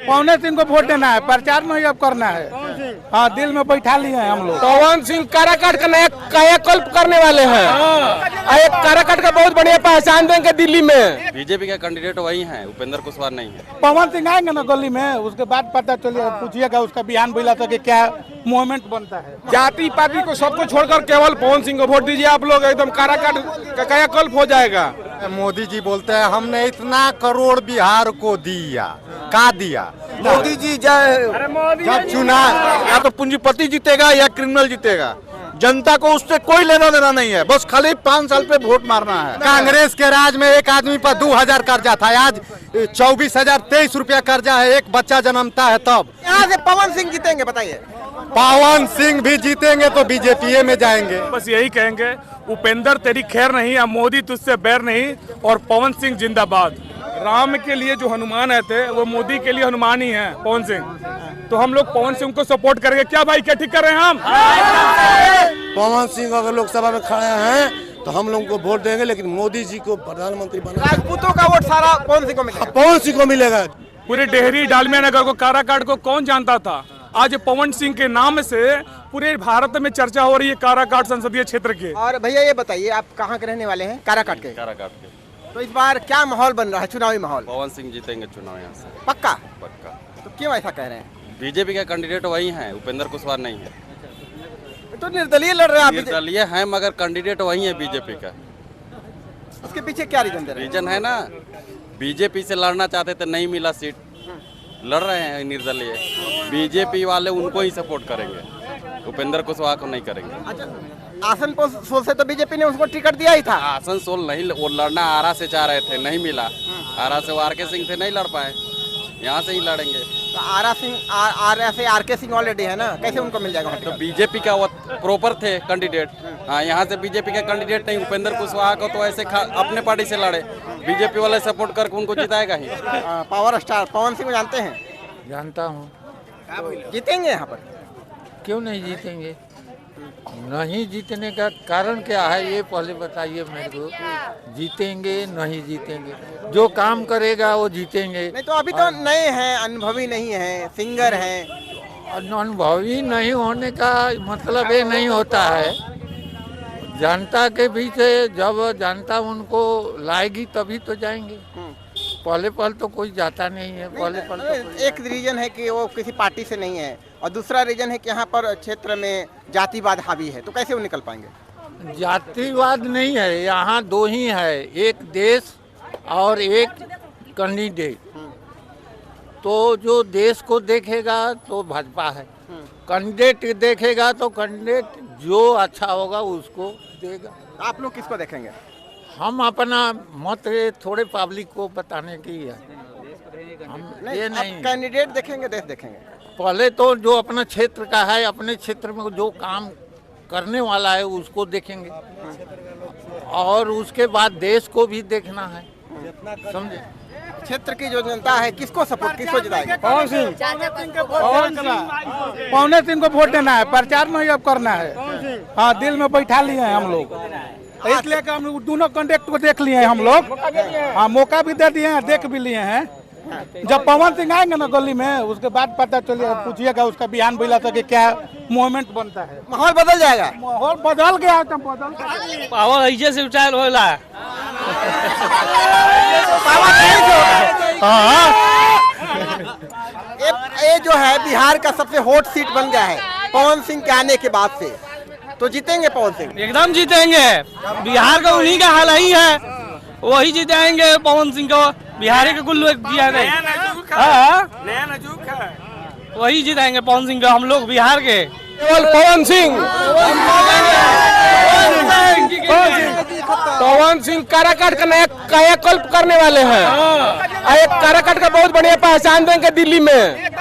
पवन सिंह को वोट देना है, प्रचार नहीं अब करना है। हाँ, दिल में बैठा लिए हैं हम लोग। पवन सिंह काराकाट का नया कायाकल्प करने वाले हैं। एक काराकाट का बहुत बढ़िया पहचान देंगे दिल्ली में। बीजेपी का कैंडिडेट वही है, उपेंद्र कुशवाहा नहीं है। पवन सिंह आएंगे ना गली में, उसके बाद पता चलिए, पूछिएगा उसका बयान बिला था कि क्या मूवमेंट बनता है। जाति पाति को सबको छोड़कर केवल पवन सिंह को वोट दीजिए आप लोग, एकदम काराकाट का कायाकल्प हो जाएगा। मोदी जी बोलते हैं हमने इतना करोड़ बिहार को दिया, का दिया। मोदी जी जय। जब चुनाव या तो पूंजीपति जीतेगा या क्रिमिनल जीतेगा, जनता को उससे कोई लेना देना नहीं है, बस खाली 5 साल पे वोट मारना है। कांग्रेस के राज में एक आदमी पर 2000 कर्जा था, आज 24,023 रुपया कर्जा है, एक बच्चा जन्मता है तब। यहाँ से पवन सिंह जीतेंगे, बताइए। पवन सिंह भी जीतेंगे तो बीजेपी में जाएंगे। बस यही कहेंगे, उपेंद्र तेरी खैर नहीं, या मोदी तुझसे बैर नहीं, और पवन सिंह जिंदाबाद। राम के लिए जो हनुमान आए थे वो मोदी के लिए हनुमान ही है, पवन सिंह। तो हम लोग पवन सिंह को सपोर्ट करेंगे। क्या भाई, क्या ठीक कर रहे हैं हम? पवन सिंह अगर लोकसभा में खड़े हैं तो हम लोग को वोट देंगे, लेकिन मोदी जी को प्रधानमंत्री बना। राजपूतों का वोट सारा पवन सिंह को मिलेगा। पवन सिंह को मिलेगा। पूरे डेहरी डालमिया नगर को, काराकाट को कौन जानता था? आज पवन सिंह के नाम से पूरे भारत में चर्चा हो रही है काराकाट संसदीय क्षेत्र की। और भैया ये बताइए, आप कहाँ के रहने वाले हैं? काराकाट के। काराकाट के। तो इस बार क्या माहौल बन रहा है, चुनावी माहौल? पवन सिंह जीतेंगे चुनाव यहाँ से, पक्का? पक्का। तो क्यों ऐसा कह रहे हैं? बीजेपी का कैंडिडेट वही है, उपेंद्र कुशवाहा नहीं है। तो निर्दलीय लड़ रहे हैं आप। निर्दलीय है मगर कैंडिडेट वही है बीजेपी का। उसके पीछे क्या रीजन दे रहे हैं? रीजन है ना, बीजेपी से लड़ना चाहते थे, नहीं मिला सीट, लड़ रहे हैं निर्दलीय। बीजेपी वाले उनको ही सपोर्ट करेंगे, उपेंद्र कुशवाहा को नहीं करेंगे। अच्छा, आसनसोल से तो बीजेपी ने उसको टिकट दिया ही था। आसनसोल नहीं, वो लड़ना आरा से चाह रहे थे, नहीं मिला। आरा से वो आर.के. सिंह से नहीं लड़ पाए, यहाँ से ही लड़ेंगे। तो आरा से आर.के. सिंह ऑलरेडी है ना, कैसे उनको मिल जाएगा? तो बीजेपी का वो प्रॉपर थे कैंडिडेट। हाँ, यहाँ से बीजेपी का कैंडिडेट नहीं, उपेंद्र कुशवाहा को तो ऐसे अपने पार्टी से लड़े, बीजेपी वाले सपोर्ट करके उनको जिताएगा ही। पावर स्टार पवन सिंह को जानते हैं? जानता हूँ। जीतेंगे यहाँ पर? क्यों नहीं जीतेंगे? नहीं जीतने का कारण क्या है ये पहले बताइए मेरे को। जीतेंगे नहीं जीतेंगे, जो काम करेगा वो जीतेंगे। नहीं तो अभी तो नए हैं, अनुभवी नहीं है, सिंगर हैं। अनुभवी नहीं होने का मतलब ये नहीं होता है। जनता के बीच जब जनता उनको लाएगी तभी तो जाएंगे। पहले पल तो कोई जाता नहीं है। पहले पल तो एक रीजन है कि वो किसी पार्टी से नहीं है, और दूसरा रीजन है कि यहाँ पर क्षेत्र में जातिवाद हावी है, तो कैसे वो निकल पाएंगे? जातिवाद नहीं है, यहाँ दो ही है, एक देश और एक कैंडिडेट। तो जो देश को देखेगा तो भाजपा है, कैंडिडेट देखेगा तो कैंडिडेट जो अच्छा होगा उसको देगा। आप लोग किसको देखेंगे? हम अपना मत थोड़े पब्लिक को बताने की है। हम ये नहीं कैंडिडेट देखेंगे, देश देखेंगे। पहले तो जो अपना क्षेत्र का है, अपने क्षेत्र में जो काम करने वाला है उसको देखेंगे, और उसके बाद देश को भी देखना है, समझे? क्षेत्र की जो जनता है किसको सपोर्ट, किसको जिताएगी? पवन सिंह को वोट देना है, प्रचार नहीं अब करना है। हाँ, दिल में बैठा लिए हैं हम लोग, इसलिए कि हम दोनों कैंडिडेट को देख लिए हैं हम लोग। हाँ, मौका भी दे दिए हैं, देख भी लिए हैं। जब पवन सिंह आएंगे ना गली में, उसके बाद पता चलिए, पूछिएगा उसका बयान बिला था कि क्या मूवमेंट बनता है। माहौल बदल जाएगा। माहौल बदल गया तो बदल पावर ऐसे से उचाल होला। ये जो है बिहार का सबसे हॉट सीट बन गया है पवन सिंह के आने के बाद से, तो जीतेंगे पवन सिंह? एकदम जीतेंगे। बिहार का उन्हीं का हाल ही है, वही जीतेंगे पवन सिंह को। बिहारी के कुल लोग दिया नहीं, वही जीतेंगे पवन सिंह को, हम लोग बिहार के। केवल पवन सिंह। पवन सिंह काराकाट का नया कायाकल्प करने वाले हैं। एक काराकाट का बहुत बढ़िया पहचान देंगे दिल्ली में।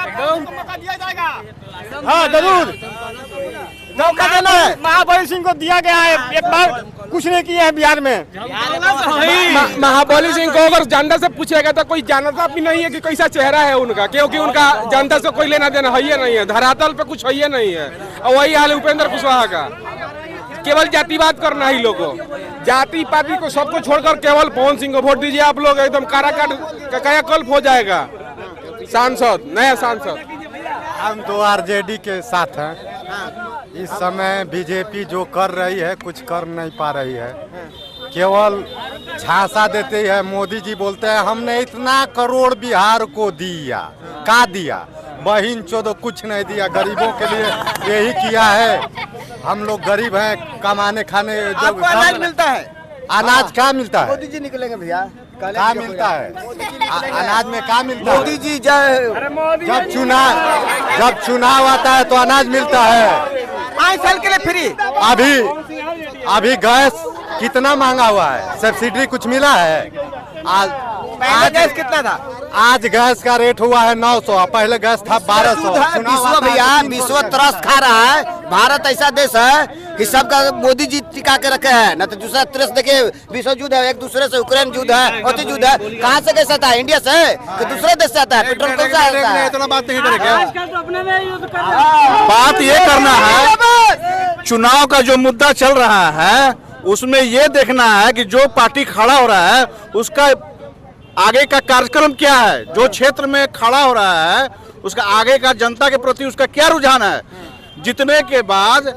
हाँ जरूर मौका देना है। महाबली सिंह को दिया गया है, एक बार कुछ नहीं किया है बिहार में। महाबली सिंह को अगर जनता से पूछेगा तो कोई जानता भी नहीं है कि कैसा चेहरा है उनका, क्योंकि उनका जनता से कोई लेना देना है ही नहीं है, धरातल पे कुछ है ही नहीं है। और वही हाल है उपेंद्र कुशवाहा का, केवल जातिवाद करना ही लोगों, जाति पाति को सबको छोड़कर केवल पवन सिंह को वोट दीजिए आप लोग, एकदम काराकाट का कायाकल्प हो जाएगा। सांसद, नया सांसद। हम तो आरजेडी के साथ हैं। इस समय बीजेपी जो कर रही है कुछ कर नहीं पा रही है, केवल झांसा देते हैं। मोदी जी बोलते हैं हमने इतना करोड़ बिहार को दिया, का दिया बहिन चोदो कुछ नहीं दिया, गरीबों के लिए यही किया है। हम लोग गरीब हैं, कमाने खाने जो आपको अनाज मिलता है, अनाज कहाँ मिलता है? मोदी जी निकलेंगे भैया, कहाँ मिलता है अनाज में? कहाँ मिलता है? मोदी जी जब जब चुनाव आता है तो अनाज मिलता है। 5 साल के लिए फ्री। अभी गैस कितना महंगा हुआ है, सब्सिडी कुछ मिला है? पहले गैस कितना था? आज गैस का रेट हुआ है 900, पहले गैस था 1200। विश्व भैया विश्व तरस खा रहा है। भारत ऐसा देश है कि सबका मोदी जी टिका के रखे हैं, न तो दूसरा तरस देखिए विश्व युद्ध है, एक दूसरे से यूक्रेन युद्ध है, और युद्ध है। कहाँ से कैसे आता है? इंडिया से कि दूसरे देश से आता है? पेट्रोल कौन सा आता है? इतना बात नहीं करेगा। बात ये करना है, चुनाव का जो मुद्दा चल रहा है उसमें ये देखना है कि जो पार्टी खड़ा हो रहा है उसका आगे का कार्यक्रम क्या है, जो क्षेत्र में खड़ा हो रहा है उसका आगे का जनता के प्रति उसका क्या रुझान है। जीतने के बाद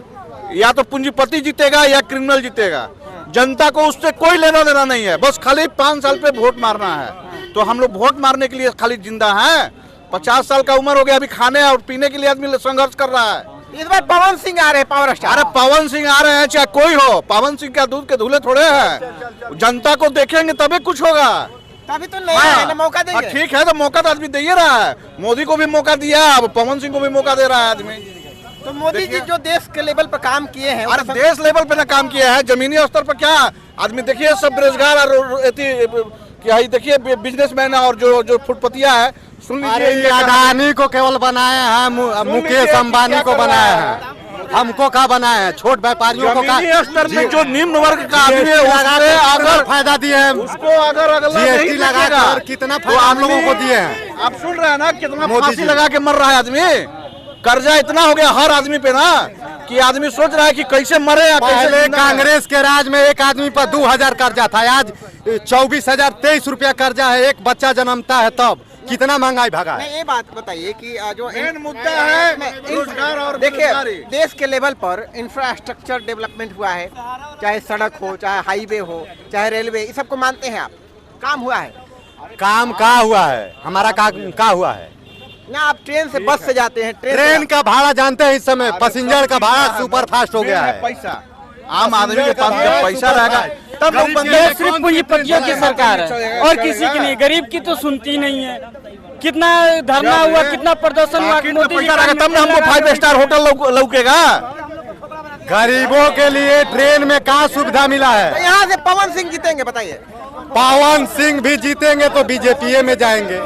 या तो पूंजीपति जीतेगा या क्रिमिनल जीतेगा, जनता को उससे कोई लेना देना नहीं है। बस खाली 5 साल पे वोट मारना है। तो हम लोग वोट मारने के लिए खाली जिंदा हैं। 50 साल का उम्र हो गया, अभी खाने और पीने के लिए आदमी संघर्ष कर रहा है। इस बार पवन सिंह आ रहे हैं, पावर स्टार। अरे पवन सिंह आ रहे हैं चाहे कोई हो, पवन सिंह क्या दूध के धुले थोड़े हैं। जनता को देखेंगे तभी कुछ होगा। तभी तो नहीं है ना, मौका देंगे। ठीक है, तो मौका तो आदमी दे ही रहा है। मोदी को भी मौका दिया, अब पवन सिंह को भी मौका दे रहा है आदमी। तो मोदी जी जो देश के लेवल पर काम किए हैं, अरे देश लेवल पे ना काम किया है, जमीनी स्तर पर क्या आदमी देखिए, सब बेरोजगार और क्या ही देखिए बिजनेसमैन और जो फुटपतिया है। सुन लीजिए, अडानी को केवल बनाए हैं, मुकेश अंबानी को बनाए हैं, हमको क्या बनाए हैं? छोट व्यापारियों को स्तर में जो निम्न वर्ग का आदमी है उससे अगर फायदा दिए हैं, उसको अगर अगला नहीं लगाकर कितना फायदा हम लोगों को दिए हैं। आप सुन रहे हैं ना, कितना फांसी लगा के मर रहा है आदमी। कर्जा इतना हो गया हर आदमी पे ना कि आदमी सोच रहा है कि कैसे मरे या पहले कांग्रेस के राज में एक आदमी पर 2000 कर्जा था, आज 24,023 रुपया कर्जा है। एक बच्चा जन्मता है तब कितना महंगाई भागा है। ये बात बताइए कि जो मेन मुद्दा है रोजगार और देखिए देश के लेवल पर इंफ्रास्ट्रक्चर डेवलपमेंट हुआ है, चाहे सड़क हो, चाहे हाईवे हो, चाहे रेलवे, इस सबको मानते हैं आप? काम हुआ है? काम कहाँ हुआ है? हमारा काम कहाँ हुआ है? ना आप ट्रेन से बस से जाते हैं, ट्रेन का भाड़ा जानते हैं? इस समय पैसेंजर का भाड़ा सुपर फास्ट हो गया है। पैसा आम आदमी के पास जब पैसा रहेगा तब लोग सिर्फ पूंजीपतियों की सरकार है और किसी की नहीं, गरीब की तो सुनती नहीं है। कितना धरना हुआ, कितना प्रदर्शन हुआ, मोदी जी पैसा रहेगा तब ना हमको 5 स्टार होटल लौकेगा। गरीबों के लिए ट्रेन में कहाँ सुविधा मिला है? तो यहाँ से पवन सिंह जीतेंगे, बताइए। पवन सिंह भी जीतेंगे तो बीजेपी में जाएंगे।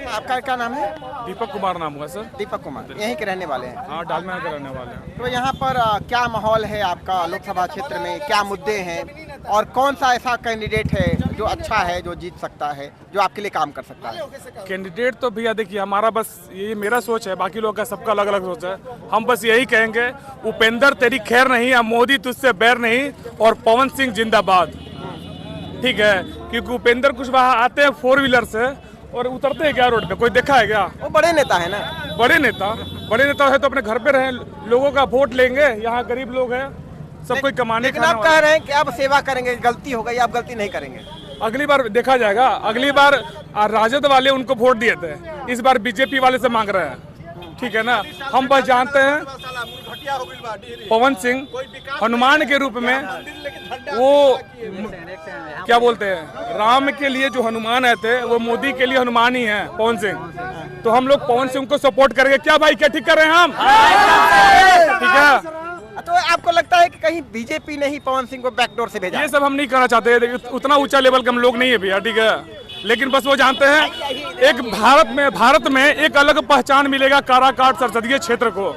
आपका क्या नाम है? दीपक कुमार नाम हुआ सर। दीपक कुमार, यहीं के रहने वाले हैं? हाँ, डालमिया के रहने वाले हैं। तो यहाँ पर क्या माहौल है आपका लोकसभा क्षेत्र में? क्या मुद्दे हैं और कौन सा ऐसा कैंडिडेट है जो अच्छा है, जो जीत सकता है, जो आपके लिए काम कर सकता है? कैंडिडेट तो भैया देखिए, हमारा बस ये मेरा सोच है, बाकी लोग का सबका अलग अलग सोच है। हम बस यही कहेंगे, उपेंद्र तेरी खैर नहीं, अब मोदी तुझसे बैर नहीं, और पवन सिंह जिंदाबाद। ठीक है, क्योंकि उपेंद्र कुशवाहा आते हैं 4 व्हीलर से और उतरते हैं क्या रोड पे? कोई देखा है क्या? वो बड़े नेता है ना। बड़े नेता है तो अपने घर पे रहे, लोगों का वोट लेंगे। यहाँ गरीब लोग हैं, सब कोई कमाने। लेकिन आप कह रहे हैं कि अब सेवा करेंगे, गलती हो गई, आप गलती नहीं करेंगे। अगली बार देखा जाएगा। अगली बार राजद वाले उनको वोट दिए थे, इस बार बीजेपी वाले से मांग रहे हैं। ठीक है ना, हम बस जानते हैं पवन सिंह हनुमान के रूप में, वो क्या बोलते हैं, राम के लिए जो हनुमान आए थे वो मोदी के लिए हनुमान ही है पवन सिंह। तो हम लोग पवन सिंह को सपोर्ट करेंगे। क्या भाई, क्या ठीक कर रहे हैं हम? ठीक है। तो आपको लगता है कि कहीं बीजेपी ने ही पवन सिंह को बैकडोर से भेजा? ये सब हम नहीं करना चाहते, उतना ऊंचा लेवल के हम लोग नहीं है भैया। ठीक है, लेकिन बस वो जानते हैं एक भारत में एक अलग पहचान मिलेगा काराकाट संसदीय क्षेत्र को।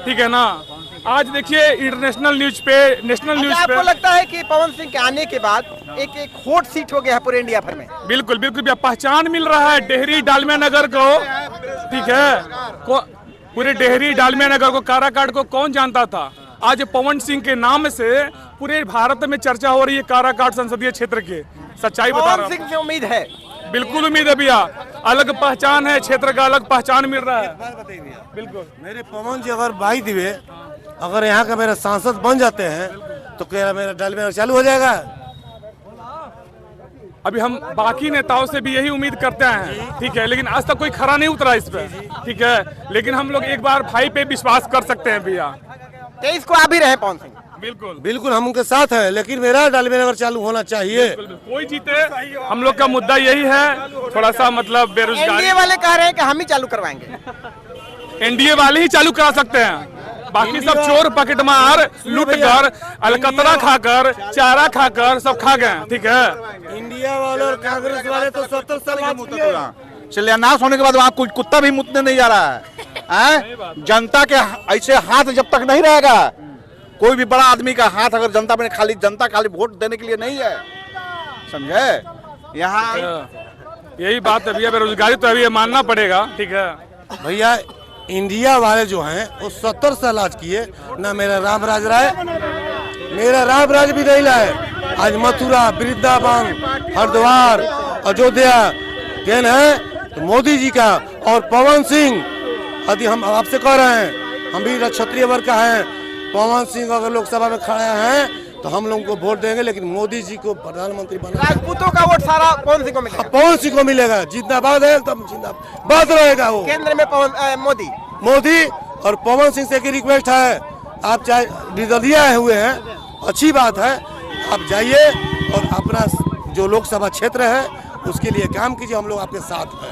ठीक है ना, आज देखिए इंटरनेशनल न्यूज पे, नेशनल न्यूज पे। आपको लगता है कि पवन सिंह के आने के बाद एक हॉट सीट हो गया है पूरे इंडिया भर में? बिल्कुल बिल्कुल भैया, पहचान मिल रहा है डेहरी डालमिया नगर को। ठीक है, पूरे डेहरी डालमिया नगर को, काराकाट को कौन जानता था? आज पवन सिंह के नाम से पूरे भारत में चर्चा हो रही है काराकाट संसदीय क्षेत्र के। सच्चाई बता रहा हूं। पवन सिंह से उम्मीद है? बिल्कुल उम्मीद है भैया, अलग पहचान है, क्षेत्र का अलग पहचान मिल रहा है। बिल्कुल मेरे पवन जी अगर भाई दिवे अगर यहाँ का मेरा सांसद बन जाते हैं तो क्या मेरा डल में चालू हो जाएगा। अभी हम बाकी नेताओं से भी यही उम्मीद करते हैं, ठीक है, लेकिन आज तक कोई खरा नहीं उतरा इस पे, ठीक है, लेकिन हम लोग एक बार भाई पे विश्वास कर सकते हैं भैया। 23 को आप ही रहे पवन सिंह। बिल्कुल बिल्कुल हम उनके साथ हैं, लेकिन मेरा डालमे नगर चालू होना चाहिए। कोई जीते, हम लोग का मुद्दा यही है, थोड़ा सा मतलब बेरोजगारी। एनडीए वाले कह रहे हैं कि हम ही चालू करवाएंगे। एनडीए वाले ही चालू करा सकते हैं, बाकी सब चोर पकेटमार लूट कर अलकतरा खाकर चारा खाकर सब खा गए, ठीक है। इंडिया वाले और कांग्रेस वाले तो 70 साल शिलान्यास होने के बाद वहाँ कुछ कुत्ता भी मुतने नहीं जा रहा है। जनता के ऐसे हाथ जब तक नहीं रहेगा, कोई भी बड़ा आदमी का हाथ अगर जनता खाली वोट देने के लिए नहीं है, समझे। यहाँ यही बात है भैया, बेरोजगारी तो अभी मानना पड़ेगा, ठीक है भैया। इंडिया वाले जो हैं वो 70 साल आज किए ना, मेरा राम राज राय, मेरा राम राज भी नहीं लाए। आज मथुरा, वृंदावन, हरिद्वार, अयोध्या देन है तो मोदी जी का और पवन सिंह। यदि हम आपसे कह रहे हैं, हम भी क्षत्रिय वर्ग का हैं, पवन सिंह अगर लोकसभा में खड़े हैं तो हम लोगों को वोट देंगे, लेकिन मोदी जी को प्रधानमंत्री बना। राजपूतों का वोट सारा पवन सिंह को मिलेगा। पवन सिंह को मिलेगा, जिंदाबाद है तब जिंदाबाद रहेगा वो। केंद्र में मोदी और पवन सिंह से की रिक्वेस्ट है, आप चाहे निर्दलीय हुए हैं, अच्छी बात है, आप जाइए और अपना जो लोकसभा क्षेत्र है उसके लिए काम कीजिए, हम लोग आपके साथ हैं।